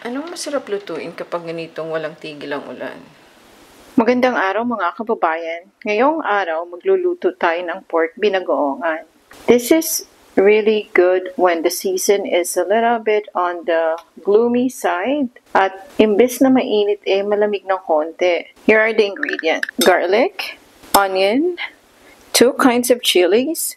Anong masarap lutuin kapag ganitong walang tigil ang ulan? Magandang araw mga kababayan. Ngayong araw, magluluto tayo ng pork binagoongan. This is really good when the season is a little bit on the gloomy side. At imbes na mainit malamig ng konti. Here are the ingredients. Garlic, onion, 2 kinds of chilies.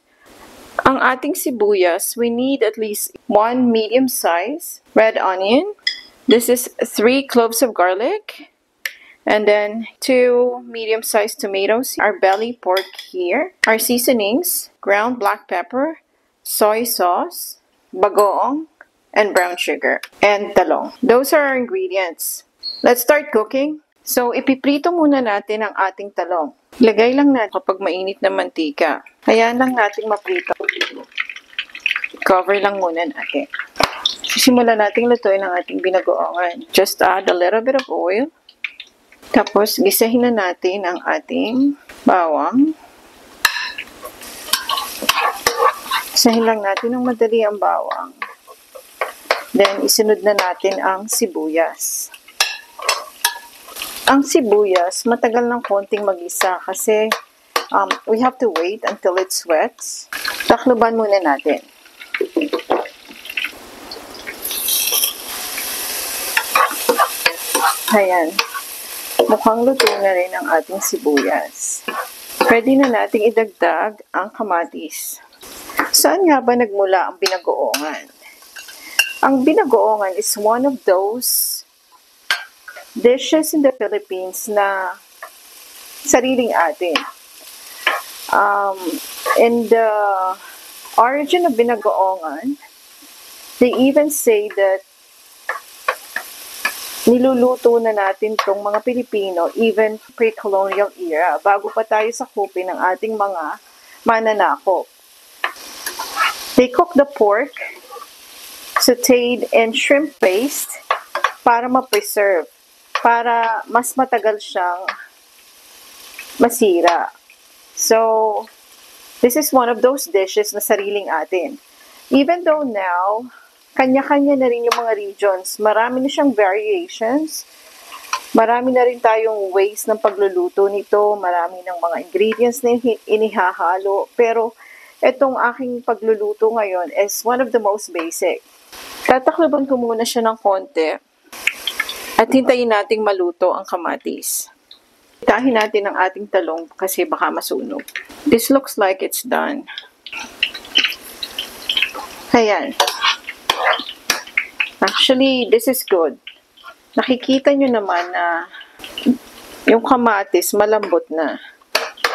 Ang ating sibuyas, we need at least 1 medium size red onion. This is 3 cloves of garlic. And then 2 medium-sized tomatoes. Our belly pork here. Our seasonings, ground black pepper, soy sauce, bagoong, and brown sugar, and talong. Those are our ingredients. Let's start cooking. So, ipiprito muna natin ang ating talong. Lagay lang natin kapag mainit na mantika. Hayaan lang natin maprito. Cover lang muna natin. Simulan natin lutuin ang ating binagoongan. Just add a little bit of oil. Tapos, gisahin na natin ang ating bawang. Gisahin lang natin ng madali ang bawang. Then, isunod na natin ang sibuyas. Ang sibuyas, matagal ng konting mag-isa kasi we have to wait until it sweats. Takluban muna natin. Ayan. Mukhang luto na rin ang ating sibuyas. Pwede na nating idagdag ang kamatis. Saan nga ba nagmula ang binagoongan? Ang binagoongan is one of those dishes in the Philippines na sariling atin. In the origin of binagoongan, they even say that niluluto na natin itong mga Pilipino even pre-colonial era, bago pa tayo sakupin ng ating mga mananakop. They cook the pork sauteed in shrimp paste para ma-preserve, para mas matagal siyang masira. So, this is one of those dishes na sariling atin. Even though now, kanya-kanya na rin yung mga regions. Marami na siyang variations. Marami na rin tayong ways ng pagluluto nito. Marami ng mga ingredients na inihahalo. Pero itong aking pagluluto ngayon is one of the most basic. Tatakluban ko muna siya ng konti. At hintayin nating maluto ang kamatis. Itahin natin ang ating talong kasi baka masunog. This looks like it's done. Ayan. Actually, this is good. Nakikita nyo naman na yung kamatis malambot na.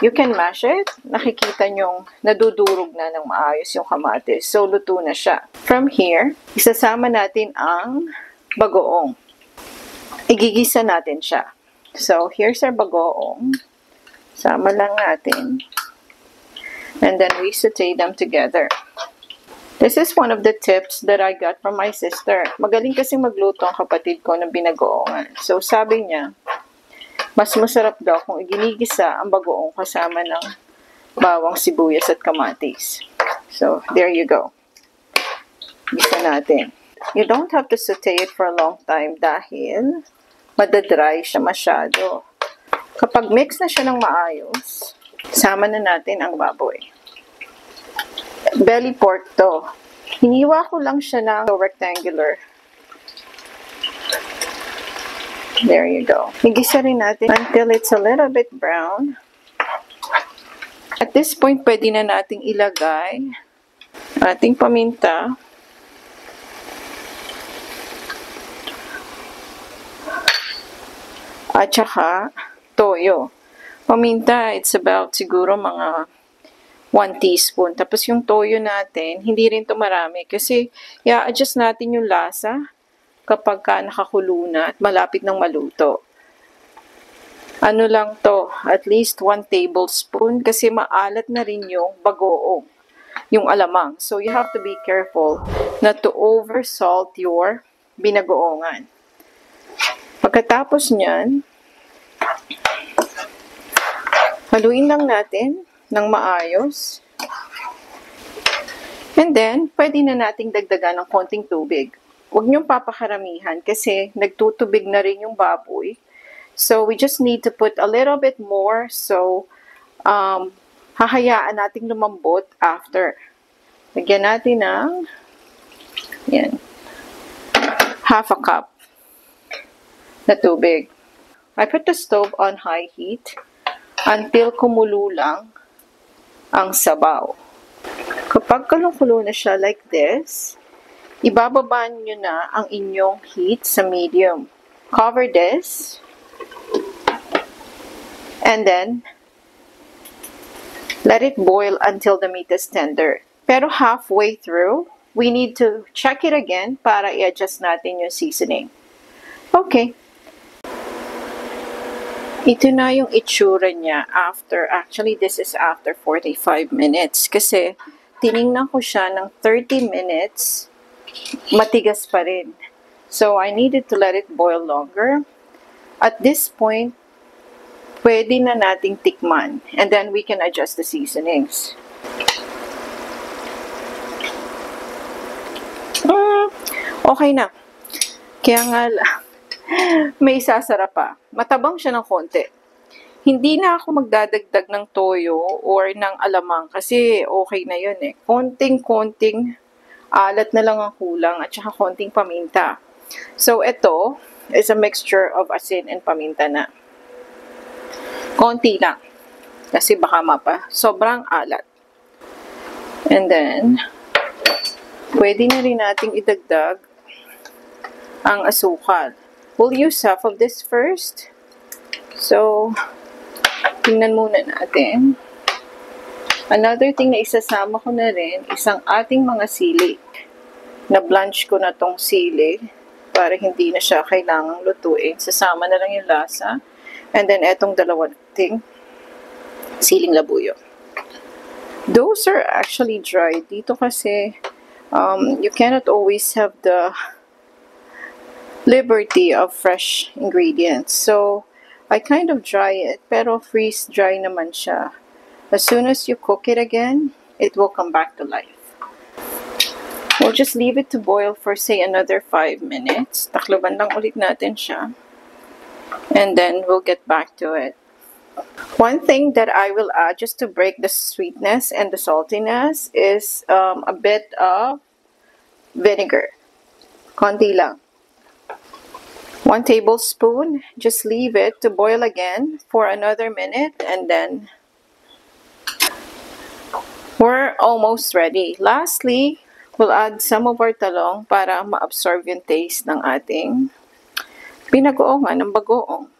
You can mash it. Nakikita nyo nadudurog na ng maayos yung kamatis. So, luto na siya. From here, isasama natin ang bagoong. Igigisa natin siya. So, here's our bagoong. Sama lang natin. And then we saute them together. This is one of the tips that I got from my sister. Magaling kasi magluto ang kapatid ko ng binagoongan. So, sabi niya, mas masarap daw kung iginigisa ang bagoong kasama ng bawang, sibuyas at kamatis. So, there you go. Gisa natin. You don't have to saute it for a long time dahil madadry siya masyado. Kapag mix na siya ng maayos, sama na natin ang baboy. Belly pork to. Hiniwa ko lang siya ng rectangular. There you go. Igisa rin natin until it's a little bit brown. At this point, pwede na nating ilagay ating paminta. At saka toyo. Paminta, it's about siguro mga 1 teaspoon. Tapos yung toyo natin, hindi rin to marami kasi i-adjust natin yung lasa kapag ka nakakulo na at malapit ng maluto. Ano lang to, at least 1 tablespoon kasi maalat na rin yung bagoong, yung alamang. So you have to be careful not to oversalt your binagoongan. Pagkatapos nyan, haluin lang natin ng maayos. And then, pwede na nating dagdagan ng konting tubig. Huwag niyong papakaramihan kasi nagtutubig na rin yung baboy. So, we just need to put a little bit more. So, hahayaan natin lumambot after. Lagyan natin ng yan, half a cup na tubig. I put the stove on high heat until kumulo lang ang sabaw. Kapag kulong-kulo na siya like this, ibababa nyo na ang inyong heat sa medium. Cover this. And then, let it boil until the meat is tender. Pero halfway through, we need to check it again para i-adjust natin yung seasoning. Okay. Ito na yung itsura niya actually this is after 45 minutes. Kasi tiningnan ko siya ng 30 minutes, matigas pa rin. So, I needed to let it boil longer. At this point, pwede na nating tikman. And then we can adjust the seasonings. Okay na. Kaya nga may sasarap pa. Matabang siya ng konti. Hindi na ako magdadagdag ng toyo or ng alamang kasi okay na yun eh. Konting-konting alat na lang ang kulang at saka konting paminta. So, ito is a mixture of asin and paminta na. Konti lang. Kasi baka sobrang alat. And then, pwede na rin nating idagdag ang asukal. We'll use half of this first. So, tingnan muna natin. Another thing na isasama ko na rin, isang ating mga sili. Na-blanch ko na tong sili para hindi na siya kailangang lutuin. Sasama na lang yung lasa. And then, etong dalawang siling labuyo. Those are actually dried. Dito kasi, you cannot always have the liberty of fresh ingredients. So, I kind of dry it, pero freeze dry naman siya. As soon as you cook it again, it will come back to life. We'll just leave it to boil for say another 5 minutes. Takloban lang ulit natin siya. And then we'll get back to it. One thing that I will add just to break the sweetness and the saltiness is a bit of vinegar. Konti lang. 1 tablespoon. Just leave it to boil again for another minute and then we're almost ready. Lastly, we'll add some of our talong para ma-absorb yung taste ng ating binagoongan ng bagoong.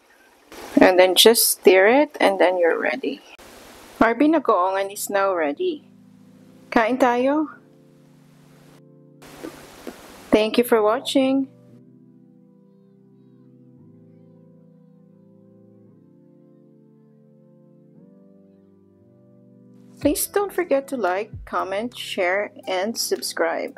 And then just stir it and then you're ready. Our binagoongan is now ready. Kain tayo. Thank you for watching. Please don't forget to like, comment, share, and subscribe.